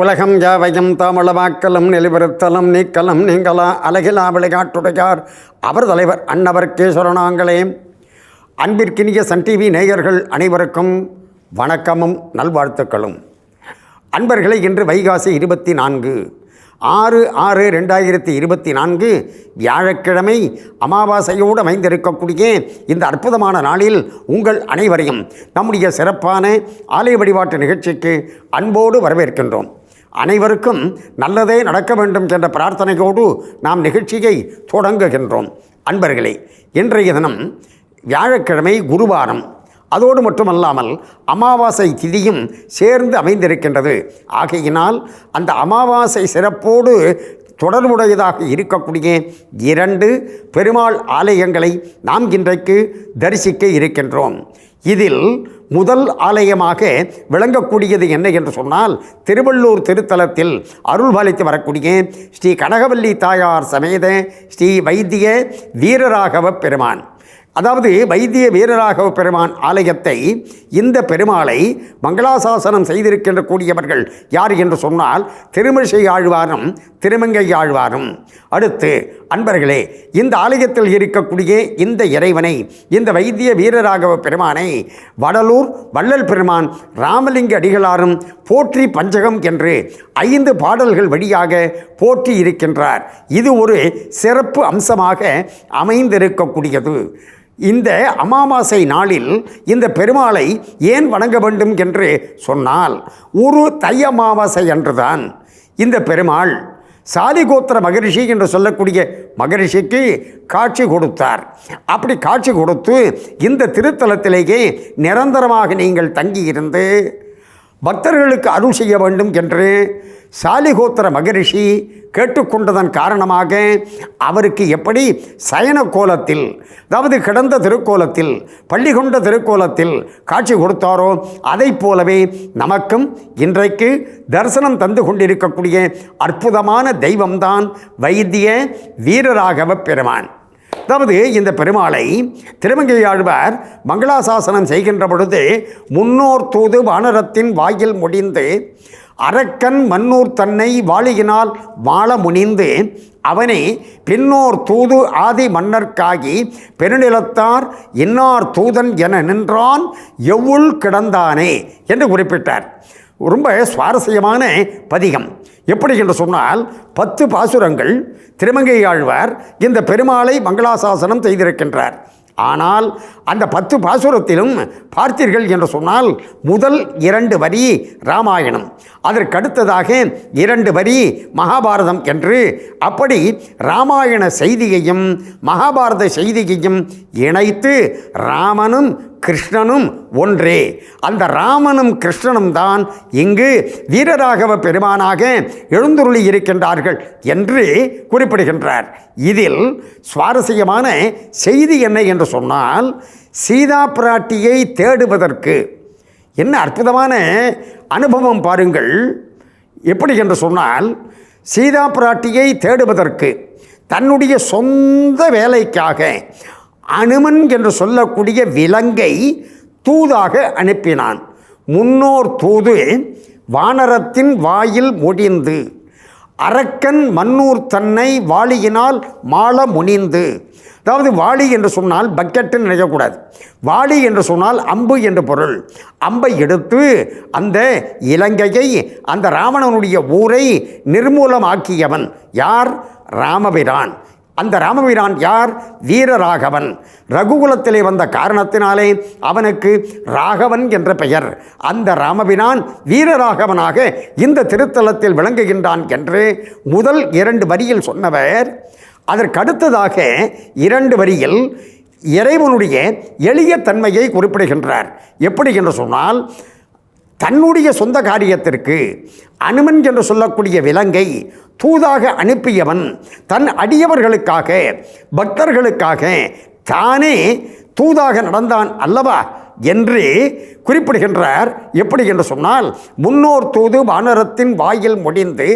உலகம் யாவையும் தாமளவாக்கலும் நெளிவருத்தலும் நீக்கலும் நீங்களா அழகிலா விளையாட்டுடையார் அவர் தலைவர் அன்னவர் கேசவனாங்களே. அன்பிற்கினிய சன் டிவி நேயர்கள் அனைவருக்கும் வணக்கமும் நல்வாழ்த்துக்களும். அன்பர்களை இன்று வைகாசி 24/6/2024 வியாழக்கிழமை அமாவாசையோடு அமைந்திருக்கக்கூடிய இந்த அற்புதமான நாளில் உங்கள் அனைவரையும் நம்முடைய சிறப்பான ஆலய வழிபாட்டு நிகழ்ச்சிக்கு அன்போடு வரவேற்கின்றோம். அனைவருக்கும் நல்லதே நடக்க வேண்டும் என்ற பிரார்த்தனையோடு நாம் நிகழ்ச்சியை தொடங்குகின்றோம். அன்பர்களே, இன்றைய தினம் வியாழக்கிழமை, குருவாரம். அதோடு மட்டுமல்லாமல் அமாவாசை திதியும் சேர்ந்து அமைந்திருக்கின்றது. ஆகையினால் அந்த அமாவாசை சிறப்போடு தொடர்புடையதாக இருக்கக்கூடிய 2 பெருமாள் ஆலயங்களை நாம் இன்றைக்கு தரிசிக்க இருக்கின்றோம். இதில் முதல் ஆலயமாக விளங்கக்கூடியது என்ன என்று சொன்னால், திருவள்ளூர் திருத்தலத்தில் அருள்பாலித்து வரக்கூடிய ஸ்ரீ கனகவல்லி தாயார் சமேத ஸ்ரீ வைத்திய வீரராகவ பெருமான், அதாவது வைத்திய வீரராகவ பெருமான் ஆலயத்தை, இந்த பெருமாளை மங்களாசாசனம் செய்திருக்கின்ற கூடியவர்கள் யார் என்று சொன்னால் திருமிழிசை ஆழ்வாரும் திருமங்கை ஆழ்வாரும். அடுத்து அன்பர்களே, இந்த ஆலயத்தில் இருக்கக்கூடிய இந்த இறைவனை, இந்த வைத்திய வீரராகவ பெருமானை வடலூர் வள்ளல் பெருமான் ராமலிங்க அடிகளாரும் போற்றி பஞ்சகம் என்று 5 பாடல்கள் வழியாக போற்றி இருக்கின்றார். இது ஒரு சிறப்பு அம்சமாக அமைந்திருக்கக்கூடியது. இந்த அமாவாசை நாளில் இந்த பெருமாளை ஏன் வணங்க வேண்டும் என்று சொன்னால், ஒரு தை அமாவாசை அன்றுதான் இந்த பெருமாள் சாலிகோத்திர மகரிஷி என்று சொல்லக்கூடிய மகரிஷிக்கு காட்சி கொடுத்தார். அப்படி காட்சி கொடுத்து இந்த திருத்தலத்திலேயே நிரந்தரமாக நீங்கள் தங்கியிருந்து பக்தர்களுக்கு அருள் செய்ய வேண்டும் என்று சாலிகோத்திர மகரிஷி கேட்டுக்கொண்டதன் காரணமாக அவருக்கு எப்படி சயன கோலத்தில், அதாவது கிடந்த திருக்கோலத்தில், பள்ளி கொண்ட திருக்கோலத்தில் காட்சி கொடுத்தாரோ, அதை போலவே நமக்கும் இன்றைக்கு தரிசனம் தந்து கொண்டிருக்கக்கூடிய அற்புதமான தெய்வம்தான் வைத்திய வீரராகவ பெருமான். அதாவது இந்த பெருமாளை திருமங்கை ஆழ்வார் மங்களாசாசனம் செய்கின்ற பொழுது, முன்னோர் தூது வானரத்தின் வாயில் முடிந்து அரக்கன் மன்னூர் தன்னை வாழியினால் வாழ முனிந்து அவனை பின்னோர் தூது ஆதி மன்னர்க்காகி பெருநிலத்தார் இன்னார் தூதன் என நின்றான் எவ்வுள் கிடந்தானே என்று குறிப்பிட்டார். ரொம்ப சுவாரஸ்யமான பதிகம். எப்படி என்று சொன்னால், 10 பாசுரங்கள் திருமங்கை ஆழ்வார் இந்த பெருமாளை மங்களாசாசனம் செய்திருக்கின்றார். ஆனால் அந்த 10 பாசுரத்திலும் பார்த்தீர்கள் என்று சொன்னால், முதல் 2 வரி ராமாயணம், அதற்கடுத்ததாக 2 வரி மகாபாரதம் என்று, அப்படி ராமாயண செய்தியையும் மகாபாரத செய்தியையும் இணைத்து ராமனும் கிருஷ்ணனும் ஒன்றே, அந்த ராமனும் கிருஷ்ணனும் தான் இங்கு வீரராகவ பெருமானாக எழுந்துருளி இருக்கின்றார்கள் என்று குறிப்பிடுகின்றார். இதில் சுவாரஸ்யமான செய்தி என்ன என்று சொன்னால், சீதா பிராட்டியை தேடுவதற்கு என்ன அற்புதமான அனுபவம் பாருங்கள். எப்படி என்று சொன்னால், சீதா பிராட்டியை தேடுவதற்கு தன்னுடைய சொந்த வேலைக்காக அனுமன் என்று சொல்லக்கூடிய விலங்கை தூதாக அனுப்பினான். முன்னோர் தூது வானரத்தின் வாயில் முடிந்து அரக்கன் மன்னூர் தன்னை வாளியினால் மாள முனிந்து. அதாவது வாளி என்று சொன்னால் பக்கெட்டுன்னு நினைக்கக்கூடாது. வாளி என்று சொன்னால் அம்பு என்று பொருள். அம்பை எடுத்து அந்த இலங்கையை, அந்த ராவணனுடைய ஊரை நிர்மூலமாக்கியவன் யார்? ராமபிரான். அந்த ராமபிரான் யார்? வீரராகவன். ரகுகுலத்திலே வந்த காரணத்தினாலே அவனுக்கு ராகவன் என்ற பெயர். அந்த ராமபிரான் வீரராகவனாக இந்த திருத்தலத்தில் விளங்குகின்றான் என்று முதல் 2 வரியில் சொன்னவர், அதற்கடுத்ததாக 2 வரியில் இறைவனுடைய எளிய தன்மையை குறிப்பிடுகின்றார். எப்படி என்று சொன்னால், தன்னுடைய சொந்த காரியத்திற்கு அனுமன் என்று சொல்லக்கூடிய விலங்கை தூதாக அனுப்பியவன் தன் அடியவர்களுக்காக, பக்தர்களுக்காக தானே தூதாக நடந்தான் அல்லவா என்று குறிப்பிடுகின்றார். எப்படி என்று சொன்னால், முன்னோர் தூது வானரத்தின் வாயில் முடிந்து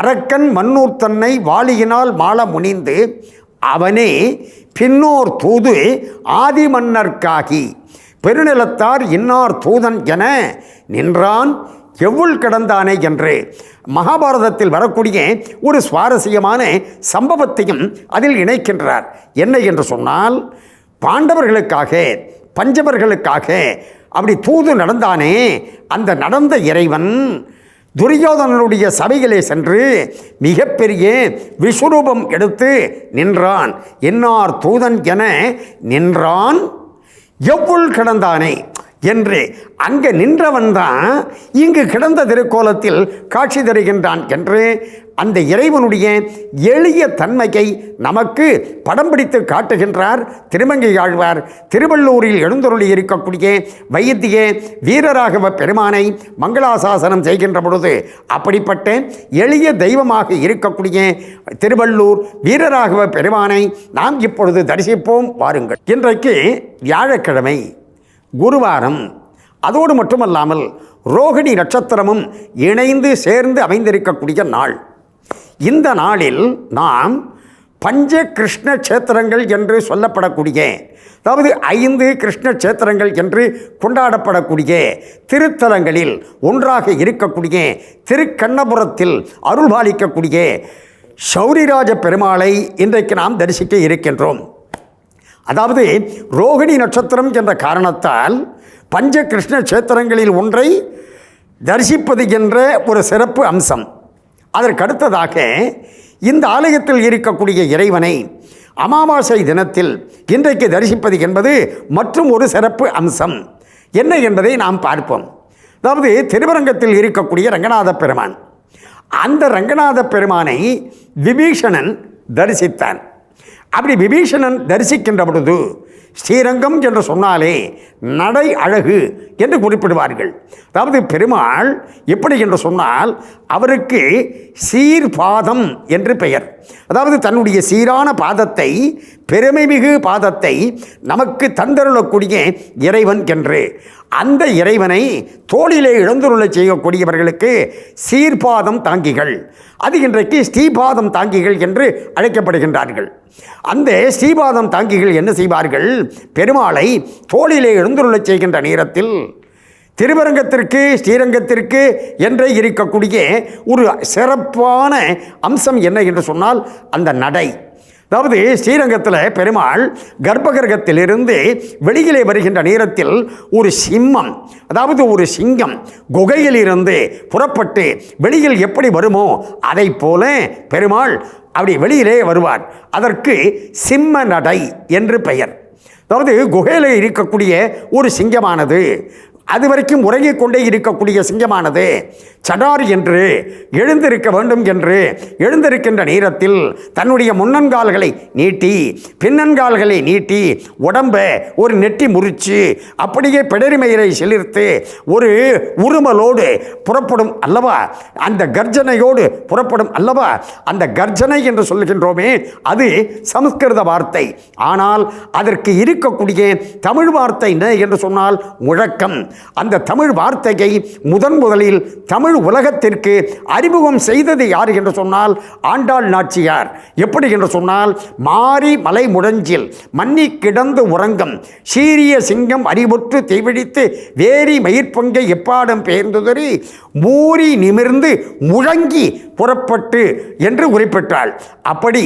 அரக்கன் மன்னூர் தன்னை வாளியினால் மாள முனிந்து அவனே பின்னோர் தூது ஆதி மன்னர்க்காகி பெருநிலத்தார் இன்னார் தூதன் என நின்றான் எவ்வுள் கிடந்தானே என்று மகாபாரதத்தில் வரக்கூடிய ஒரு சுவாரஸ்யமான சம்பவத்தையும் அதில் இணைக்கின்றார். என்ன என்று சொன்னால், பாண்டவர்களுக்காக பஞ்சவர்களுக்காக அப்படி தூது நடந்தானே, அந்த நடந்த இறைவன் துரியோதனனுடைய சபையிலே சென்று மிகப்பெரிய விஸ்வரூபம் எடுத்து நின்றான். என்னார் தூதன் என நின்றான், எவ்வுள் கிடந்தானே என்று அங்கே நின்றவன் தான் இங்கு கிடந்த திருக்கோலத்தில் காட்சி தருகின்றான் என்று அந்த இறைவனுடைய எளிய தன்மையை நமக்கு படம் பிடித்து காட்டுகின்றார் திருமங்கை ஆழ்வார். திருவள்ளூரில் எழுந்தருளி இருக்கக்கூடிய வைத்திய வீரராகவ பெருமானை மங்களாசாசனம் செய்கின்ற பொழுது அப்படிப்பட்ட எளிய தெய்வமாக இருக்கக்கூடிய திருவள்ளூர் வீரராகவ பெருமானை நாம் இப்பொழுது தரிசிப்போம் வாருங்கள். இன்றைக்கு வியாழக்கிழமை, குருவாரம், அதோடு மட்டுமல்லாமல் ரோகிணி நட்சத்திரமும் இணைந்து சேர்ந்து அமைந்திருக்கக்கூடிய நாள். இந்த நாளில் நாம் பஞ்ச கிருஷ்ண கஷேத்திரங்கள் என்று சொல்லப்படக்கூடிய, அதாவது 5 கிருஷ்ண கஷேத்திரங்கள் என்று கொண்டாடப்படக்கூடிய திருத்தலங்களில் ஒன்றாக இருக்கக்கூடிய திருக்கண்ணபுரத்தில் அருள்பாலிக்கக்கூடிய சௌரிராஜ பெருமாளை இன்றைக்கு நாம் தரிசிக்க இருக்கின்றோம். அதாவது ரோகிணி நட்சத்திரம் என்ற காரணத்தால் பஞ்ச கிருஷ்ண கஷேத்திரங்களில் ஒன்றை தரிசிப்பது என்ற ஒரு சிறப்பு அம்சம். அதற்கடுத்ததாக இந்த ஆலயத்தில் இருக்கக்கூடிய இறைவனை அமாவாசை தினத்தில் இன்றைக்கு தரிசிப்பது என்பது மற்றும் ஒரு சிறப்பு அம்சம். என்ன என்பதை நாம் பார்ப்போம். அதாவது திருவரங்கத்தில் இருக்கக்கூடிய ரங்கநாத பெருமான், அந்த ரங்கநாத பெருமானை விபீஷணன் தரிசித்தான். அப்படி விபீஷணன் தரிசிக்கின்ற பொழுது ஸ்ரீரங்கம் என்று சொன்னாலே நடை அழகு என்று குறிப்பிடுவார்கள். அதாவது பெருமாள் எப்படி என்று சொன்னால், அவருக்கு சீர்பாதம் என்று பெயர். அதாவது தன்னுடைய சீரான பாதத்தை, பெருமைமிகு பாதத்தை நமக்கு தந்தருளக்கூடிய இறைவன் என்று, அந்த இறைவனை தோளிலே எழுந்துருளச் செய்யக்கூடியவர்களுக்கு சீர்பாதம் தாங்கிகள், அது இன்றைக்கு ஸ்ரீபாதம் தாங்கிகள் என்று அழைக்கப்படுகின்றார்கள். அந்த ஸ்ரீபாதம் தாங்கிகள் என்ன செய்வார்கள்? பெருமாளை தோளிலே எழுந்துருளச் செய்கின்ற நேரத்தில் திருவரங்கத்திற்கு ஸ்ரீரங்கத்திற்கு என்றே இருக்கக்கூடிய ஒரு சிறப்பான அம்சம் என்ன என்று சொன்னால், அந்த நடை. அதாவது ஸ்ரீரங்கத்தில் பெருமாள் கர்ப்பகிரகத்திலிருந்து வெளியிலே வருகின்ற நேரத்தில் ஒரு சிம்மம், அதாவது ஒரு சிங்கம் குகையிலிருந்து புறப்பட்டு வெளியில் எப்படி வருமோ அதை போல பெருமாள் அப்படி வெளியிலே வருவார். அதற்கு சிம்ம நடை என்று பெயர். அதாவது குகையில் இருக்கக்கூடிய ஒரு சிங்கமானது, அது வரைக்கும் உறங்கிக் கொண்டே இருக்கக்கூடிய சிங்கமானது சடார் என்று எழுந்திருக்க வேண்டும் என்று எழுந்திருக்கின்ற நேரத்தில் தன்னுடைய முன்னங்கால்களை நீட்டி பின்னன்கால்களை நீட்டி உடம்ப ஒரு நெட்டி முறிச்சு அப்படியே பிடரிமயிரை செலுத்து ஒரு உருமலோடு புறப்படும் அல்லவா, அந்த கர்ஜனையோடு புறப்படும் அல்லவா. அந்த கர்ஜனை என்று சொல்லுகின்றோமே, அது சமஸ்கிருத வார்த்தை. ஆனால் அதற்கு இருக்கக்கூடிய தமிழ் வார்த்தை என்ன என்று சொன்னால் முழக்கம். அந்த தமிழ் வார்த்தையை முதலில் தமிழ் உலகத்திற்கு அறிமுகம் செய்தது யார் என்று சொன்னால் ஆண்டாள் நாச்சியார். எப்படி என்று சொன்னால், மாரி மலை முழஞ்சில் மன்னி கிடந்து உறங்கம் சீரிய சிங்கம் அறிவுற்று தீவிழித்து வேரி மயிர்பொங்கை எப்பாடம் பெயர்ந்துதறி மூரி நிமிர்ந்து முழங்கி புறப்பட்டு என்று குறிப்பிட்டாள். அப்படி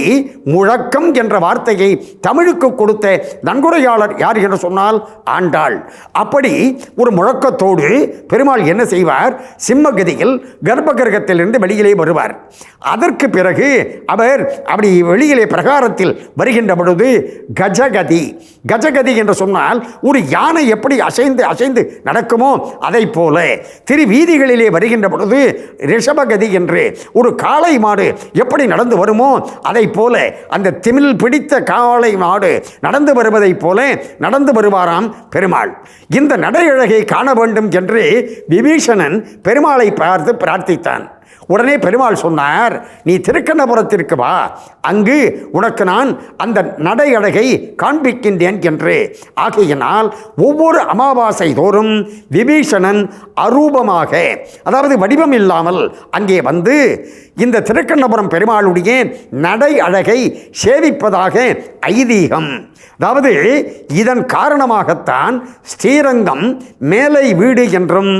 முழக்கம் என்ற வார்த்தையை தமிழுக்கு கொடுத்த நன்கொடையாளர் யார் என்று சொன்னால் ஆண்டாள். அப்படி ஒரு முழக்கத்தோடு பெருமாள் என்ன செய்வார்? சிம்மகதியில் கர்ப்பகிரகத்திலிருந்து வெளியிலே வருவார். அதற்கு பிறகு அவர் அப்படி வெளியிலே பிரகாரத்தில் வருகின்ற பொழுது கஜகதி, கஜகதி என்று சொன்னால் ஒரு யானை எப்படி அசைந்து அசைந்து நடக்குமோ அதை போல திருவீதிகளிலே வருகின்ற பொழுது ரிஷபகதி என்று ஒரு காளை மாடு எப்படி நடந்து வருமோ அதை போல அந்த திமில் பிடித்த காளை மாடு நடந்து வருவதை போல நடந்து வருவாராம் பெருமாள். இந்த நடையழகை காண வேண்டும் என்று விபீஷணன் பெருமாளை பார்த்து பிரார்த்தித்தான். உடனே பெருமாள் சொன்னார், நீ திருக்கண்ணபுரத்திற்கு வா, அங்கு உனக்கு நான் அந்த நடையழகை காண்பிக்கின்றேன் என்று. ஆகையினால் ஒவ்வொரு அமாவாசை தோறும் விபீஷணன் அரூபமாக, அதாவது வடிவம் இல்லாமல் அங்கே வந்து இந்த திருக்கண்ணபுரம் பெருமாளுடைய நடை அழகை சேவிப்பதாக ஐதீகம். அதாவது இதன் காரணமாகத்தான் ஸ்ரீரங்கம் மேலை வீடு என்றும்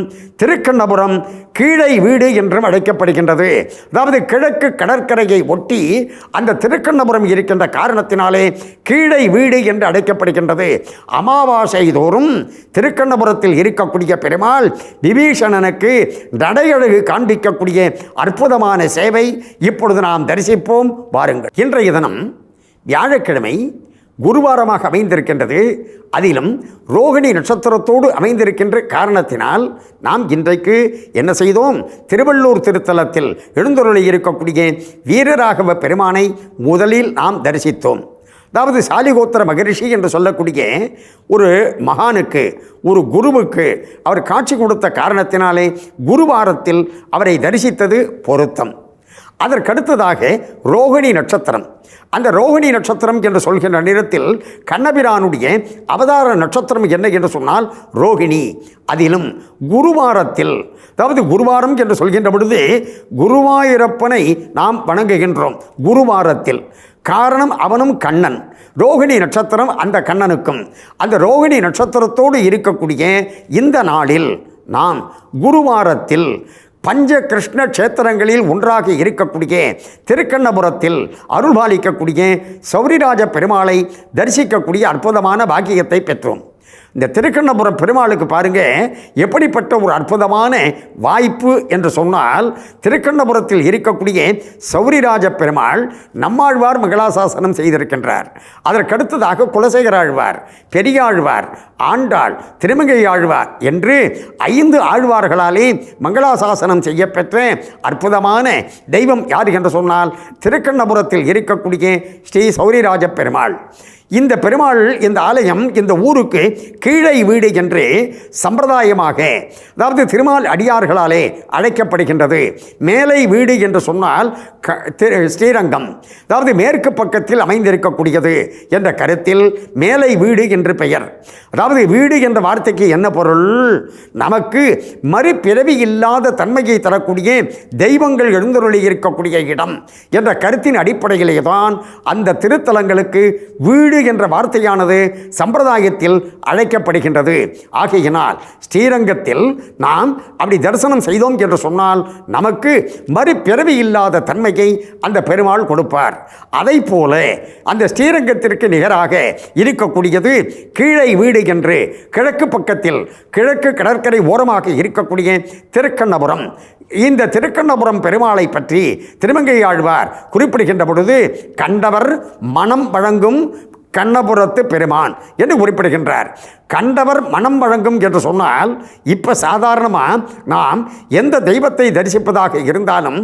திருக்கண்ணபுரம் கீழை வீடு என்றும் அழைக்கப்படுகின்றது. அதாவது கிழக்கு கடற்கரையை ஒட்டி அந்த திருக்கண்ணபுரம் இருக்கின்ற காரணத்தினாலே கீழை வீடு என்று அழைக்கப்படுகின்றது. அமாவாசை தோறும் திருக்கண்ணபுரத்தில் இருக்கக்கூடிய பெருமாள் விபீஷணனுக்கு நடையழகு காண்பிக்கக்கூடிய அற்புதமான சேவை இப்பொழுது நாம் தரிசிப்போம். வாருங்கள். இன்றைய தினம் வியாழக்கிழமை குருவாரமாக அமைந்திருக்கின்றது. அதிலும் ரோகிணி நட்சத்திரத்தோடு அமைந்திருக்கின்ற காரணத்தினால் நாம் இன்றைக்கு என்ன செய்தோம்? திருவள்ளூர் திருத்தலத்தில் எழுந்தருளி இருக்கக்கூடிய வீரராகவ பெருமானை முதலில் நாம் தரிசித்தோம். அதாவது சாலிகோத்திர மகரிஷி என்று சொல்லக்கூடிய ஒரு மகானுக்கு, ஒரு குருவுக்கு அவர் காட்சி கொடுத்த காரணத்தினாலே குருவாரத்தில் அவரை தரிசித்தது பொருத்தம். அதற்கடுத்ததாக ரோகிணி நட்சத்திரம். அந்த ரோகிணி நட்சத்திரம் என்று சொல்கின்ற நேரத்தில் கண்ணபிரானுடைய அவதார நட்சத்திரம் என்ன என்று சொன்னால் ரோகிணி. அதிலும் குருவாரத்தில், அதாவது குருவாரம் என்று சொல்கின்ற பொழுது குருவாயூரப்பனை நாம் வணங்குகின்றோம் குருவாரத்தில். காரணம் அவனும் கண்ணன். ரோகிணி நட்சத்திரம் அந்த கண்ணனுக்கும். அந்த ரோகிணி நட்சத்திரத்தோடு இருக்கக்கூடிய இந்த நாளில் நாம் குருவாரத்தில் பஞ்ச கிருஷ்ண கஷேத்திரங்களில் ஒன்றாக இருக்கக்கூடிய திருக்கண்ணபுரத்தில் அருள்பாலிக்கக்கூடிய சௌரிராஜ பெருமாளை தரிசிக்கக்கூடிய அற்புதமான பாக்கியத்தை பெற்றோம். இந்த திருக்கண்ணபுரம் பெருமாளுக்கு பாருங்க எப்படிப்பட்ட ஒரு அற்புதமான வாய்ப்பு என்று சொன்னால், திருக்கண்ணபுரத்தில் இருக்கக்கூடிய சௌரிராஜ பெருமாள் நம்மாழ்வார் மங்களாசாசனம் செய்திருக்கின்றார். அதற்கடுத்ததாக குலசேகர ஆழ்வார், பெரியாழ்வார், ஆண்டாள், திருமங்கை ஆழ்வார் என்று 5 ஆழ்வார்களாலே மங்களாசாசனம் செய்யப்பெற்ற அற்புதமான தெய்வம் யார் என்று சொன்னால் திருக்கண்ணபுரத்தில் இருக்கக்கூடிய ஸ்ரீ சௌரிராஜ பெருமாள். இந்த பெருமாள், இந்த ஆலயம் இந்த ஊருக்கு கீழை வீடு என்று சம்பிரதாயமாக, அதாவது திருமால் அடியார்களாலே அழைக்கப்படுகின்றது. மேலை வீடு என்று சொன்னால் ஸ்ரீரங்கம், அதாவது மேற்கு பக்கத்தில் அமைந்திருக்கக்கூடியது என்ற கருத்தில் மேலை வீடு என்று பெயர். அதாவது வீடு என்ற வார்த்தைக்கு என்ன பொருள்? நமக்கு மறுபிறவி இல்லாத தன்மையை தரக்கூடிய தெய்வங்கள் எழுந்தருளி இருக்கக்கூடிய இடம் என்ற கருத்தின் அடிப்படையிலே தான் அந்த திருத்தலங்களுக்கு வீடு என்ற வார்த்தையானது சம்பிரதாயத்தில் அழைக்கப்படுகின்றது. ஆகையினால் ஸ்ரீரங்கத்தில் நாம் அப்படி தரிசனம் செய்தோம் என்று சொன்னால் நமக்கு மறுபிறவி இல்லாத தன்மையை அந்த பெருமாள் கொடுப்பார். அதை போல அந்த ஸ்ரீரங்கத்திற்கு நிகராக இருக்கக்கூடியது கீழை வீடு என்று கிழக்கு பக்கத்தில் கிழக்கு கடற்கரை ஓரமாக இருக்கக்கூடிய திருக்கண்ணபுரம். இந்த திருக்கண்ணபுரம் பெருமாளை பற்றி திருமங்கை ஆழ்வார் குறிப்பிடுகின்ற பொழுது கண்டவர் மனம் வழங்கும் கண்ணபுரத்து பெருமான் என்று குறிப்பிடுகின்றார். கண்டவர் மனம் வழங்கும் என்று சொன்னால், இப்போ சாதாரணமாக நாம் எந்த தெய்வத்தை தரிசிப்பதாக இருந்தாலும்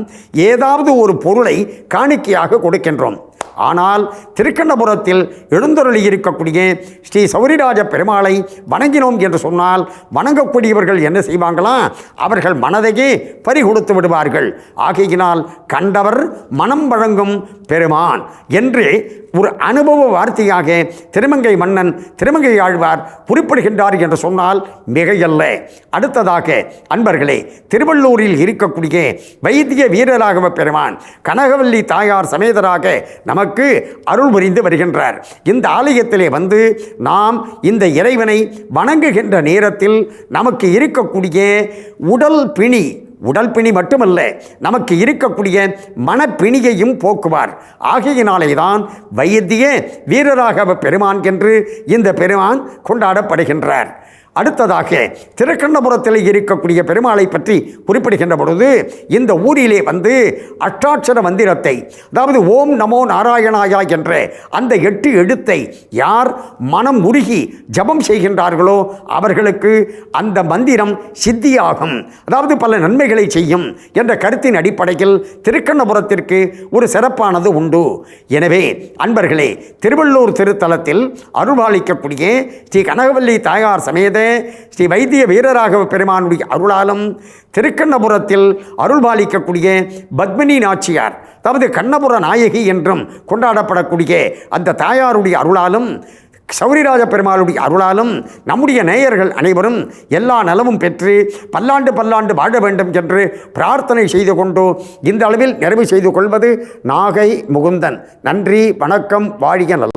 ஏதாவது ஒரு பொருளை காணிக்கையாக கொடுக்கின்றோம். ஆனால் திருக்கண்ணபுரத்தில் எழுந்தருளி இருக்கக்கூடிய ஸ்ரீ சௌரிராஜ பெருமாளை வணங்கினோம் என்று சொன்னால் வணங்கக்கூடியவர்கள் என்ன செய்வாங்களாம்? அவர்கள் மனதையே பறிகொடுத்து விடுவார்கள். ஆகையினால் கண்டவர் மனம் வழங்கும் பெருமான் என்று ஒரு அனுபவ வார்த்தையாக திருமங்கை மன்னன் திருமங்கை ஆழ்வார் குறிப்பிடுகின்றார் என்று சொன்னால் மிகையல்ல. அடுத்ததாக அன்பர்களே, திருவள்ளூரில் இருக்கக்கூடிய வைத்திய வீரராகவ பெருமான் கனகவல்லி தாயார் சமேதராக நமக்கு அருள் புரிந்து வருகின்றார். இந்த ஆலயத்திலே வந்து நாம் இந்த இறைவனை வணங்குகின்ற நேரத்தில் நமக்கு இருக்கக்கூடிய உடல் பிணி மட்டுமல்ல, நமக்கு இருக்கக்கூடிய மனப்பிணியையும் போக்குவார். ஆகையினாலே தான் வைத்திய வீரராகவ பெருமான் என்று இந்த பெருமான் கொண்டாடப்படுகின்றார். அடுத்ததாக திருக்கண்ணபுரத்தில் இருக்கக்கூடிய பெருமாளை பற்றி குறிப்பிடுகின்ற பொழுது இந்த ஊரிலே வந்து அஷ்டாட்சர மந்திரத்தை, அதாவது ஓம் நமோ நாராயணாயா என்ற அந்த 8 எழுத்தை யார் மனம் உருகி ஜபம் செய்கின்றார்களோ அவர்களுக்கு அந்த மந்திரம் சித்தியாகும், அதாவது பல நன்மைகளை செய்யும் என்ற கருத்தின் அடிப்படையில் திருக்கண்ணபுரத்திற்கு ஒரு சிறப்பானது உண்டு. எனவே அன்பர்களே, திருவள்ளூர் திருத்தலத்தில் அருள்பாலிக்கக்கூடிய ஸ்ரீ கனகவல்லி தாயார் சமேத ஸ்ரீ வைத்திய வீரராகவ பெருமானுடைய அருளாலும் திருக்கண்ணபுரத்தில் அருள்பாலிக்கக்கூடிய பத்மினி நாச்சியார், அதாவது கண்ணபுர நாயகி என்றும் கொண்டாடப்படக்கூடிய அந்த தாயாருடைய அருளாலும் சௌரிராஜ பெருமாளுடைய அருளாலும் நம்முடைய நேயர்கள் அனைவரும் எல்லா நலமும் பெற்று பல்லாண்டு வாழ வேண்டும் என்று பிரார்த்தனை செய்து கொண்டு இந்த அளவில் நிறைவு செய்து கொள்வது நாகை முகுந்தன். நன்றி, வணக்கம், வாழ்க நலம்.